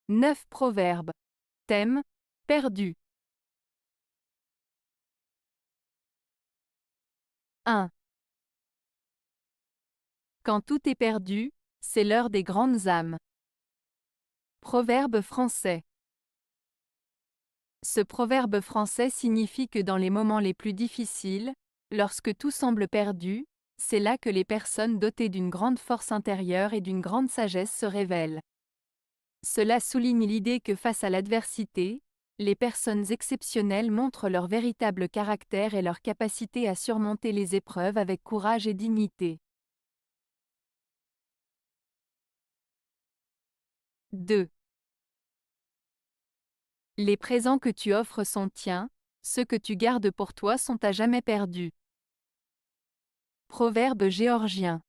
9 proverbes. Thème: perdu. 1. Quand tout est perdu, c'est l'heure des grandes âmes. Proverbe français. Ce proverbe français signifie que dans les moments les plus difficiles, lorsque tout semble perdu, c'est là que les personnes dotées d'une grande force intérieure et d'une grande sagesse se révèlent. Cela souligne l'idée que face à l'adversité, les personnes exceptionnelles montrent leur véritable caractère et leur capacité à surmonter les épreuves avec courage et dignité. 2. Les présents que tu offres sont tiens, ceux que tu gardes pour toi sont à jamais perdus. Proverbe géorgien.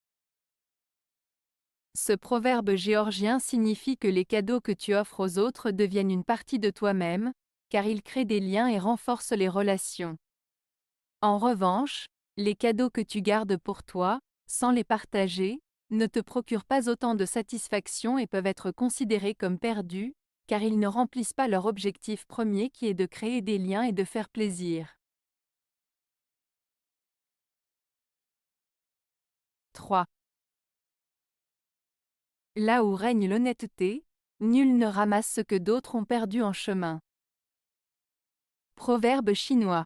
Ce proverbe géorgien signifie que les cadeaux que tu offres aux autres deviennent une partie de toi-même, car ils créent des liens et renforcent les relations. En revanche, les cadeaux que tu gardes pour toi, sans les partager, ne te procurent pas autant de satisfaction et peuvent être considérés comme perdus, car ils ne remplissent pas leur objectif premier qui est de créer des liens et de faire plaisir. 3. Là où règne l'honnêteté, nul ne ramasse ce que d'autres ont perdu en chemin. Proverbe chinois.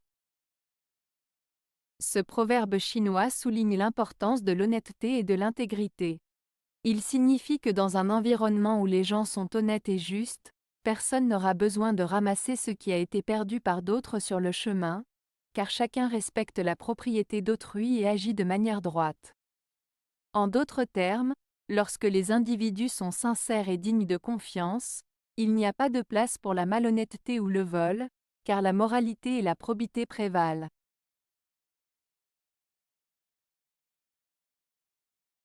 Ce proverbe chinois souligne l'importance de l'honnêteté et de l'intégrité. Il signifie que dans un environnement où les gens sont honnêtes et justes, personne n'aura besoin de ramasser ce qui a été perdu par d'autres sur le chemin, car chacun respecte la propriété d'autrui et agit de manière droite. En d'autres termes, lorsque les individus sont sincères et dignes de confiance, il n'y a pas de place pour la malhonnêteté ou le vol, car la moralité et la probité prévalent.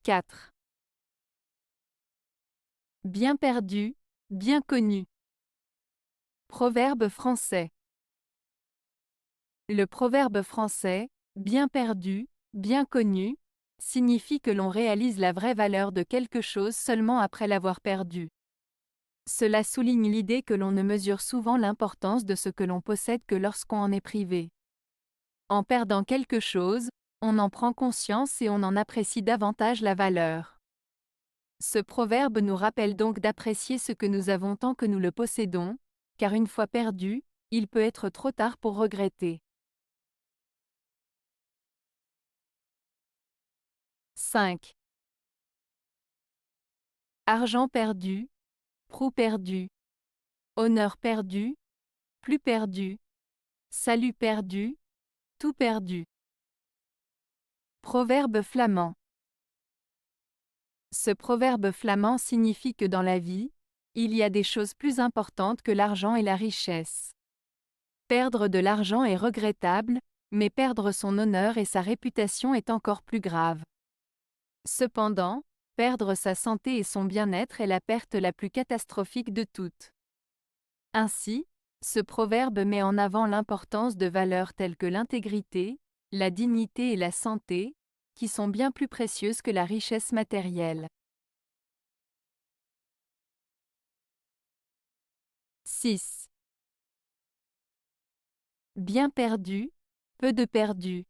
4. Bien perdu, bien connu. Proverbe français. Le proverbe français, bien perdu, bien connu, signifie que l'on réalise la vraie valeur de quelque chose seulement après l'avoir perdu. Cela souligne l'idée que l'on ne mesure souvent l'importance de ce que l'on possède que lorsqu'on en est privé. En perdant quelque chose, on en prend conscience et on en apprécie davantage la valeur. Ce proverbe nous rappelle donc d'apprécier ce que nous avons tant que nous le possédons, car une fois perdu, il peut être trop tard pour regretter. 5. Argent perdu, proue perdu, honneur perdu, plus perdu, salut perdu, tout perdu. Proverbe flamand. Ce proverbe flamand signifie que dans la vie, il y a des choses plus importantes que l'argent et la richesse. Perdre de l'argent est regrettable, mais perdre son honneur et sa réputation est encore plus grave. Cependant, perdre sa santé et son bien-être est la perte la plus catastrophique de toutes. Ainsi, ce proverbe met en avant l'importance de valeurs telles que l'intégrité, la dignité et la santé, qui sont bien plus précieuses que la richesse matérielle. 6. Bien perdu, peu de perdu.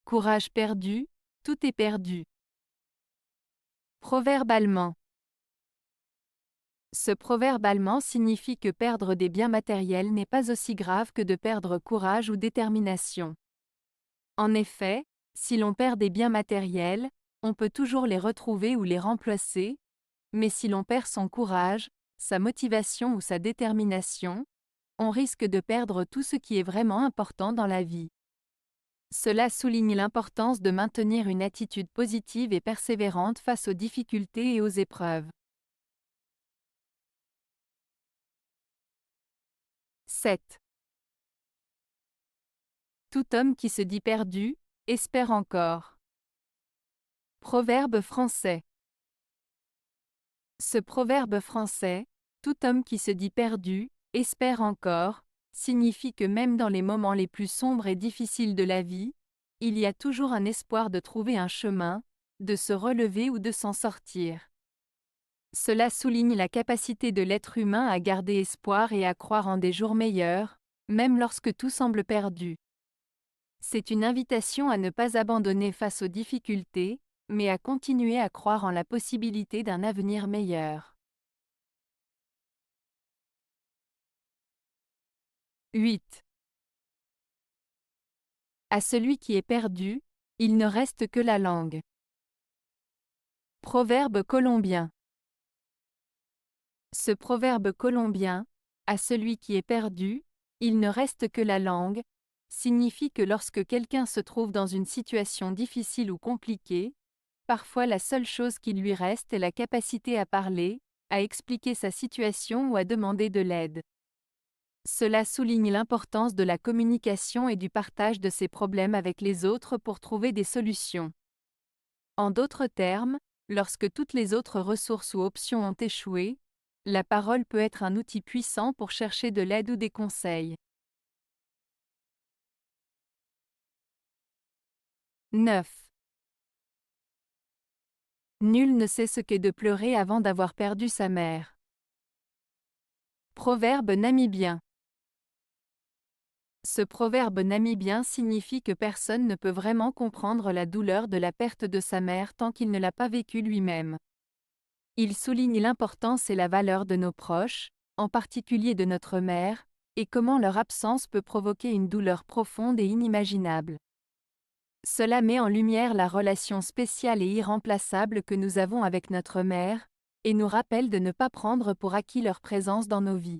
Courage perdu, tout est perdu. Proverbe allemand. Ce proverbe allemand signifie que perdre des biens matériels n'est pas aussi grave que de perdre courage ou détermination. En effet, si l'on perd des biens matériels, on peut toujours les retrouver ou les remplacer, mais si l'on perd son courage, sa motivation ou sa détermination, on risque de perdre tout ce qui est vraiment important dans la vie. Cela souligne l'importance de maintenir une attitude positive et persévérante face aux difficultés et aux épreuves. 7. Tout homme qui se dit perdu, espère encore. Proverbe français. Ce proverbe français, tout homme qui se dit perdu, espère encore, signifie que même dans les moments les plus sombres et difficiles de la vie, il y a toujours un espoir de trouver un chemin, de se relever ou de s'en sortir. Cela souligne la capacité de l'être humain à garder espoir et à croire en des jours meilleurs, même lorsque tout semble perdu. C'est une invitation à ne pas abandonner face aux difficultés, mais à continuer à croire en la possibilité d'un avenir meilleur. 8. À celui qui est perdu, il ne reste que la langue. Proverbe colombien. Ce proverbe colombien, à celui qui est perdu, il ne reste que la langue, signifie que lorsque quelqu'un se trouve dans une situation difficile ou compliquée, parfois la seule chose qui lui reste est la capacité à parler, à expliquer sa situation ou à demander de l'aide. Cela souligne l'importance de la communication et du partage de ses problèmes avec les autres pour trouver des solutions. En d'autres termes, lorsque toutes les autres ressources ou options ont échoué, la parole peut être un outil puissant pour chercher de l'aide ou des conseils. 9. Nul ne sait ce qu'est de pleurer avant d'avoir perdu sa mère. Proverbe namibien. Ce proverbe namibien signifie que personne ne peut vraiment comprendre la douleur de la perte de sa mère tant qu'il ne l'a pas vécue lui-même. Il souligne l'importance et la valeur de nos proches, en particulier de notre mère, et comment leur absence peut provoquer une douleur profonde et inimaginable. Cela met en lumière la relation spéciale et irremplaçable que nous avons avec notre mère, et nous rappelle de ne pas prendre pour acquis leur présence dans nos vies.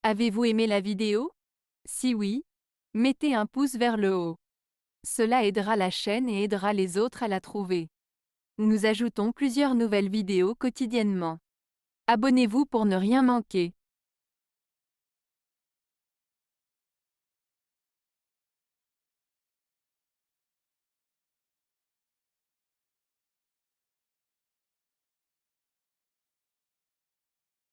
Avez-vous aimé la vidéo? Si oui, mettez un pouce vers le haut. Cela aidera la chaîne et aidera les autres à la trouver. Nous ajoutons plusieurs nouvelles vidéos quotidiennement. Abonnez-vous pour ne rien manquer.